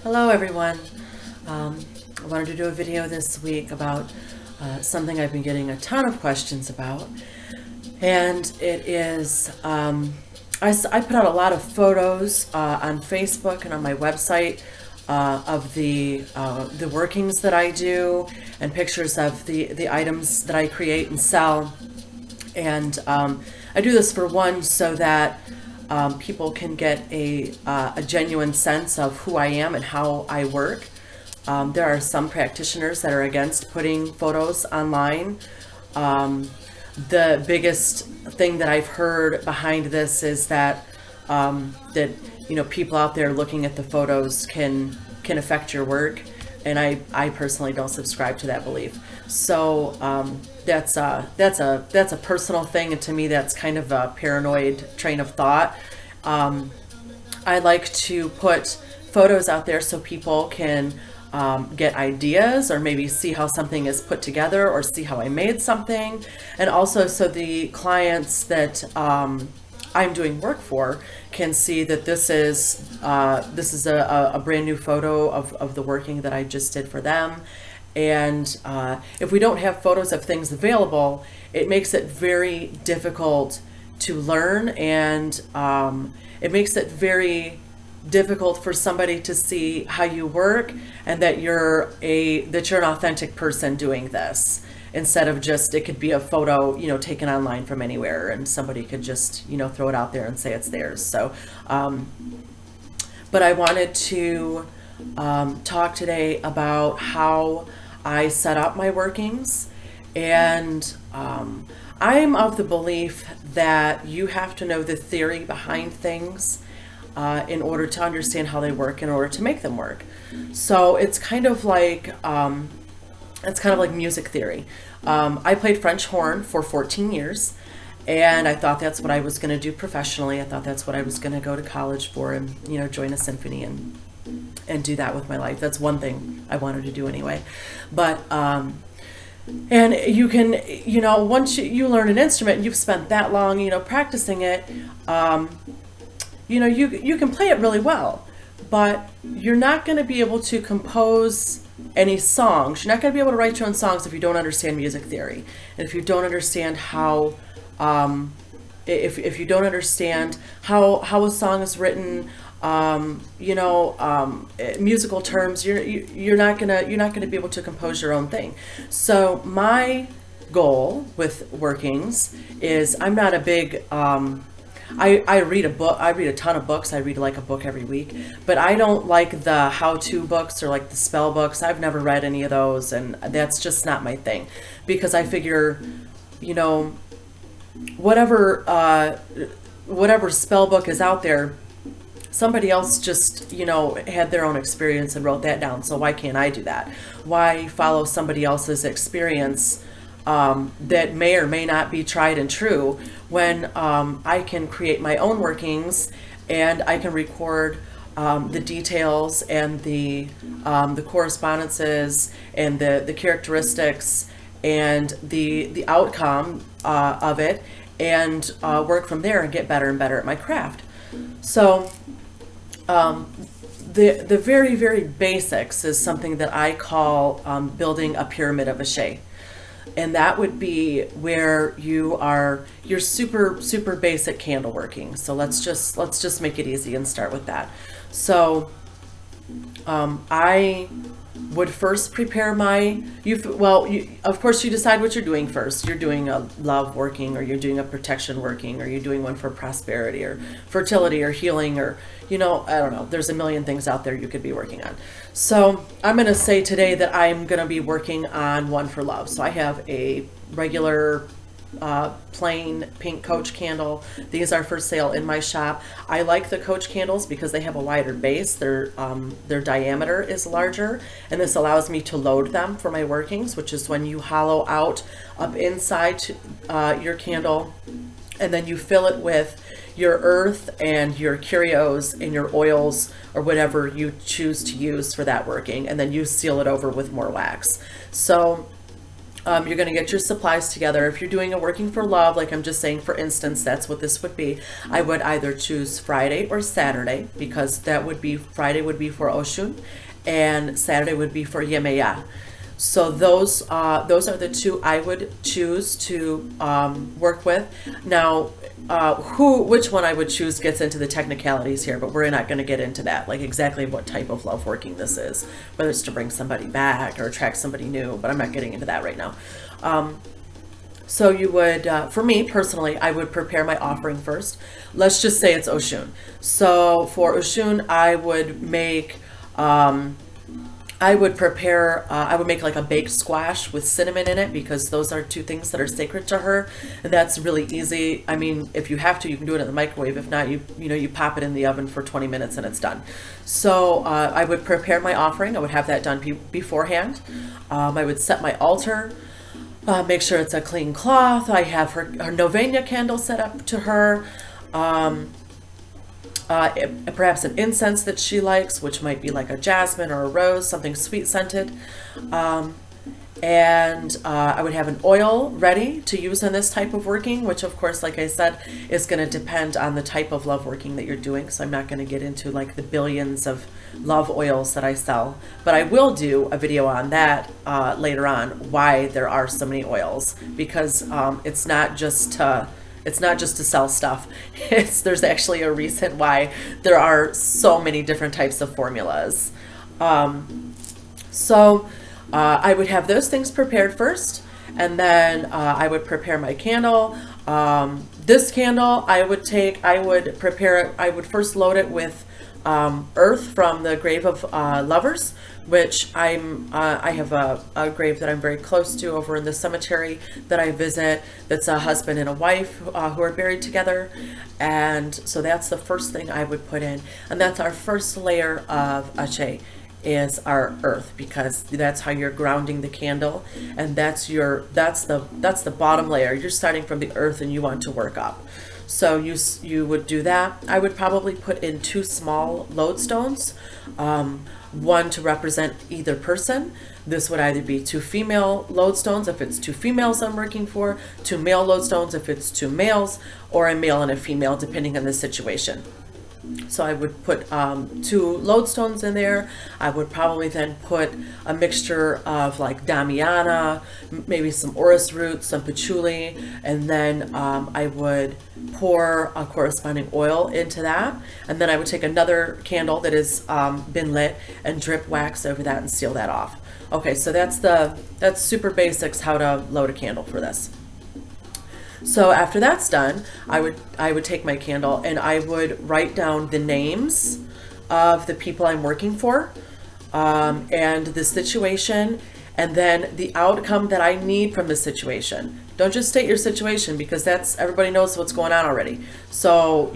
Hello everyone. I wanted to do a video this week about something I've been getting a ton of questions about, and it is I put out a lot of photos on Facebook and on my website of the workings that I do, and pictures of the items that I create and sell. And I do this for one so that people can get a genuine sense of who I am and how I work. There are some practitioners that are against putting photos online. The biggest thing that I've heard behind this is that people out there looking at the photos can affect your work, and I personally don't subscribe to that belief. So that's a personal thing, and to me that's kind of a paranoid train of thought. I like to put photos out there so people can get ideas, or maybe see how something is put together, or see how I made something, and also so the clients that I'm doing work for can see that this is a brand new photo of the working that I just did for them. And if we don't have photos of things available, it makes it very difficult to learn, and it makes it very difficult for somebody to see how you work, and that you're an authentic person doing this, instead of just, it could be a photo taken online from anywhere, and somebody could just throw it out there and say it's theirs. So but I wanted to talk today about how I set up my workings. And I'm of the belief that you have to know the theory behind things in order to understand how they work, in order to make them work. So it's kind of like music theory. I played French horn for 14 years, and I thought that's what I was going to do professionally. I thought that's what I was going to go to college for, and join a symphony and do that with my life. That's one thing I wanted to do anyway. But and you can, once you learn an instrument and you've spent that long practicing it, you can play it really well, but you're not going to be able to compose any songs. You're not going to be able to write your own songs if you don't understand music theory, and if you don't understand how if you don't understand how a song is written, musical terms, you're not gonna be able to compose your own thing. So my goal with workings is, I'm not a big I read a ton of books. I read like a book every week, but I don't like the how-to books or like the spell books. I've never read any of those, and that's just not my thing, because I figure, whatever spell book is out there, somebody else just had their own experience and wrote that down. So why can't I do that? Why follow somebody else's experience that may or may not be tried and true, when I can create my own workings, and I can record the details and the correspondences and the characteristics and the outcome of it, and work from there and get better and better at my craft. So the very, very basics is something that I call building a pyramid of Ashe. And that would be where you're super basic candle working. So let's just make it easy and start with that. So I would first prepare of course you decide what you're doing first. You're doing a love working, or you're doing a protection working, or you're doing one for prosperity or fertility or healing, or I don't know, there's a million things out there you could be working on. So I'm going to say today that I'm going to be working on one for love. So I have a regular plain pink coach candle. These are for sale in my shop. I like the coach candles because they have a wider base. Their diameter is larger, and this allows me to load them for my workings, which is when you hollow out up inside your candle, and then you fill it with your earth and your curios and your oils, or whatever you choose to use for that working, and then you seal it over with more wax. So You're going to get your supplies together. If you're doing a working for love, like I'm just saying, for instance, that's what this would be. I would either choose Friday or Saturday, because that would be, Friday would be for Oshun and Saturday would be for Yemeya. So those are the two I would choose to work with. Now, which one I would choose gets into the technicalities here, but we're not going to get into that, like exactly what type of love working this is, whether it's to bring somebody back or attract somebody new, but I'm not getting into that right now. So you would, for me personally, I would prepare my offering first. Let's just say it's Oshun. So for Oshun, I would make, I would make like a baked squash with cinnamon in it, because those are two things that are sacred to her. And that's really easy. I mean, if you have to, you can do it in the microwave. If not, you pop it in the oven for 20 minutes and it's done. So I would prepare my offering. I would have that done beforehand. I would set my altar. Make sure it's a clean cloth. I have her novena candle set up to her. Perhaps an incense that she likes, which might be like a jasmine or a rose, something sweet scented. And I would have an oil ready to use in this type of working, which of course, like I said, is going to depend on the type of love working that you're doing. So I'm not going to get into like the billions of love oils that I sell, but I will do a video on that later on, why there are so many oils, because it's not just to sell stuff. There's actually a reason why there are so many different types of formulas. I would have those things prepared first, and then I would prepare my candle. This candle, I would prepare it. I would first load it with earth from the grave of lovers, which I have a grave that I'm very close to over in the cemetery that I visit, that's a husband and a wife who are buried together. And so that's the first thing I would put in, and that's our first layer of Ashe, is our earth, because that's how you're grounding the candle, and that's the bottom layer. You're starting from the earth and you want to work up. So you would do that. I would probably put in 2 small lodestones, one to represent either person. This would either be 2 female lodestones if it's 2 females I'm working for, 2 male lodestones if it's 2 males, or a male and a female depending on the situation. So I would put 2 lodestones in there. I would probably then put a mixture of like Damiana, maybe some orris root, some patchouli, and then I would pour a corresponding oil into that. And then I would take another candle that has been lit and drip wax over that and seal that off. Okay, so that's super basics how to load a candle for this. So after that's done, I would take my candle and I would write down the names of the people I'm working for, and the situation, and then the outcome that I need from the situation. Don't just state your situation, because everybody knows what's going on already. So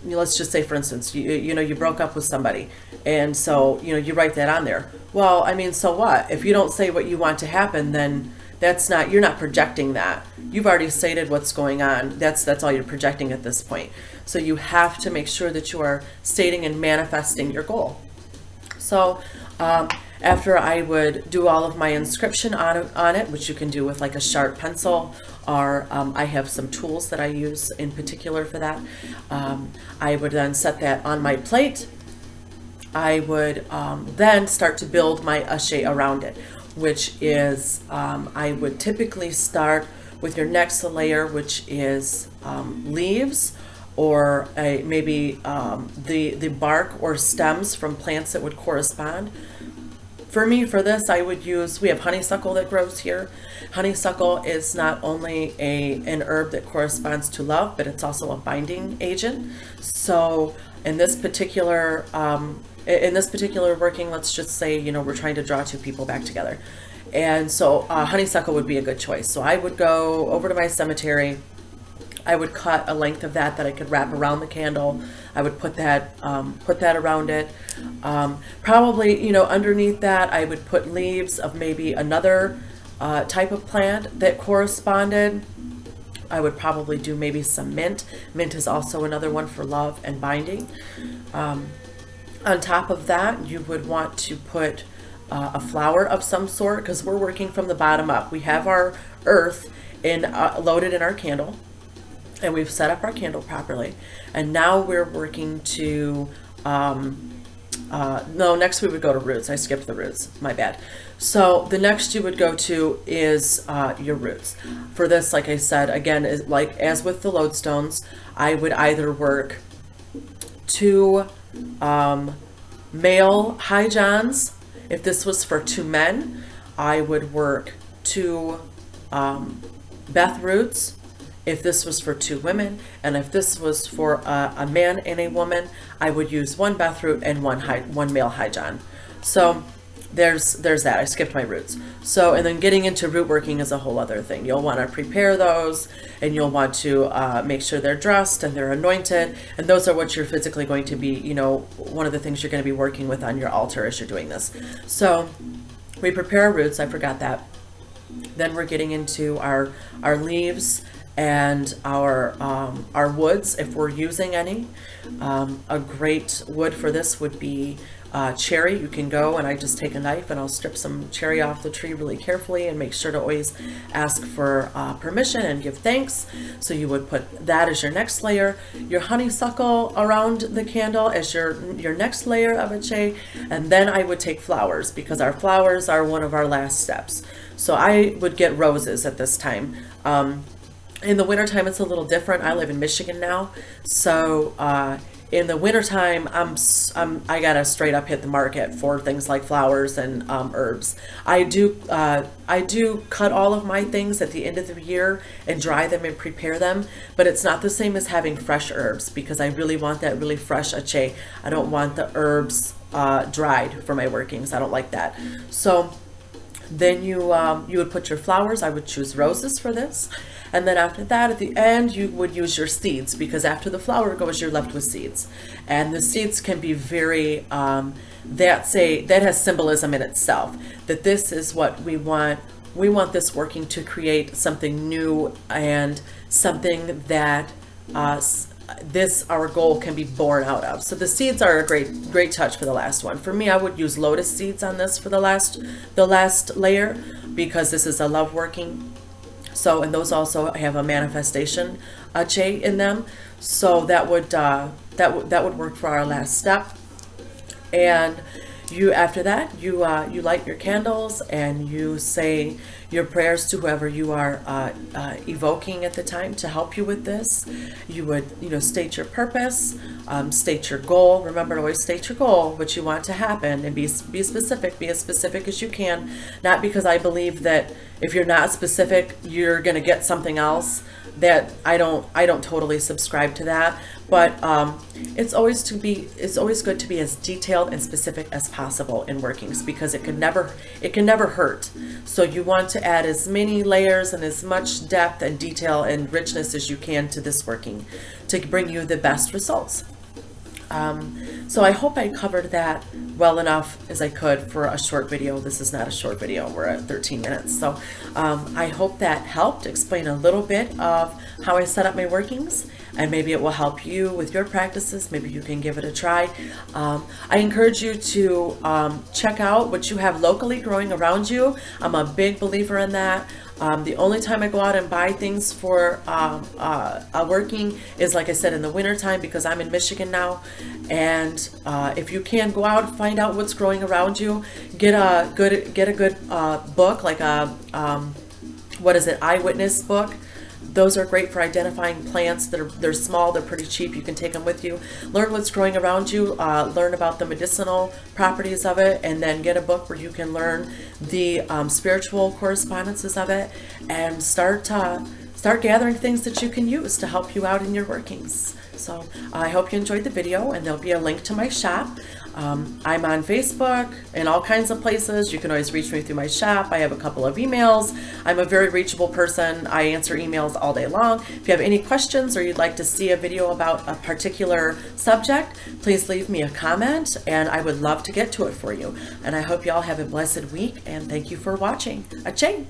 let's just say, for instance, you broke up with somebody, and so you write that on there. Well, I mean, so what? If you don't say what you want to happen, then you're not projecting that. You've already stated what's going on. That's all you're projecting at this point. So you have to make sure that you are stating and manifesting your goal. So after I would do all of my inscription on it, which you can do with like a sharp pencil, or I have some tools that I use in particular for that. I would then set that on my plate. I would then start to build my Ashe around it, which is I would typically start with your next layer, which is leaves, or maybe the bark or stems from plants that would correspond. For me, for this, I would use, we have honeysuckle that grows here. Honeysuckle is not only an herb that corresponds to love, but it's also a binding agent. So in this particular working, let's just say, we're trying to draw 2 people back together. And so honeysuckle would be a good choice. So I would go over to my cemetery. I would cut a length of that I could wrap around the candle. I would put that around it. Probably, underneath that, I would put leaves of maybe another type of plant that corresponded. I would probably do maybe some mint. Mint is also another one for love and binding. On top of that, you would want to put a flower of some sort, because we're working from the bottom up. We have our earth loaded in our candle, and we've set up our candle properly, and now we're working to no, next we would go to roots. I skipped the roots, my bad. So the next you would go to is your roots. For this, like I said, again, is like as with the lodestones, I would either work 2 male high johns. If this was for 2 men, I would work 2 Beth roots. If this was for 2 women, and if this was for a man and a woman, I would use 1 Beth root and 1 male high john. So there's that. I skipped my roots. So, and then getting into root working is a whole other thing. You'll want to prepare those, and you'll want to make sure they're dressed and they're anointed, and those are what you're physically going to be, you know, one of the things you're going to be working with on your altar as you're doing this. So we prepare our roots. I forgot that. Then we're getting into our leaves and our woods, if we're using any. A great wood for this would be cherry. You can go, and I just take a knife and I'll strip some cherry off the tree really carefully, and make sure to always ask for permission and give thanks. So you would put that as your next layer, your honeysuckle around the candle as your next layer of Ashe, and then I would take flowers, because our flowers are one of our last steps. So I would get roses at this time. In the wintertime, it's a little different. I live in Michigan now, so in the wintertime, I gotta straight up hit the market for things like flowers and herbs. I do cut all of my things at the end of the year and dry them and prepare them, but it's not the same as having fresh herbs, because I really want that really fresh Ashe. I don't want the herbs dried for my workings. I don't like that. So then you would put your flowers. I would choose roses for this. And then after that, at the end, you would use your seeds, because after the flower goes, you're left with seeds. And the seeds can be very, that has symbolism in itself, that this is what we want. We want this working to create something new, and something that our goal can be born out of. So the seeds are a great touch for the last one. For me, I would use lotus seeds on this for the last layer, because this is a love working. So, and those also have a manifestation Ashe in them. So that would work for our last step. And after that, you light your candles, and you say your prayers to whoever you are evoking at the time to help you with this. You would, state your purpose, state your goal. Remember to always state your goal, what you want to happen, and be specific. Be as specific as you can. Not because I believe that if you're not specific, you're going to get something else. That I don't totally subscribe to that, but it's always good to be as detailed and specific as possible in workings, because it can never hurt. So you want to add as many layers and as much depth and detail and richness as you can to this working to bring you the best results. So I hope I covered that well enough as I could for a short video. This is not a short video. We're at 13 minutes. So I hope that helped explain a little bit of how I set up my workings, and maybe it will help you with your practices. Maybe you can give it a try. I encourage you to check out what you have locally growing around you. I'm a big believer in that. The only time I go out and buy things for a working is, like I said, in the wintertime, because I'm in Michigan now. And if you can go out and find out what's growing around you, get a good book, like a eyewitness book. Those are great for identifying plants. They're small, they're pretty cheap, you can take them with you. Learn what's growing around you, learn about the medicinal properties of it, and then get a book where you can learn the spiritual correspondences of it, and start gathering things that you can use to help you out in your workings. So I hope you enjoyed the video, and there'll be a link to my shop. I'm on Facebook and all kinds of places. You can always reach me through my shop. I have a couple of emails. I'm a very reachable person. I answer emails all day long. If you have any questions, or you'd like to see a video about a particular subject, please leave me a comment, and I would love to get to it for you. And I hope you all have a blessed week, and thank you for watching. Ashe!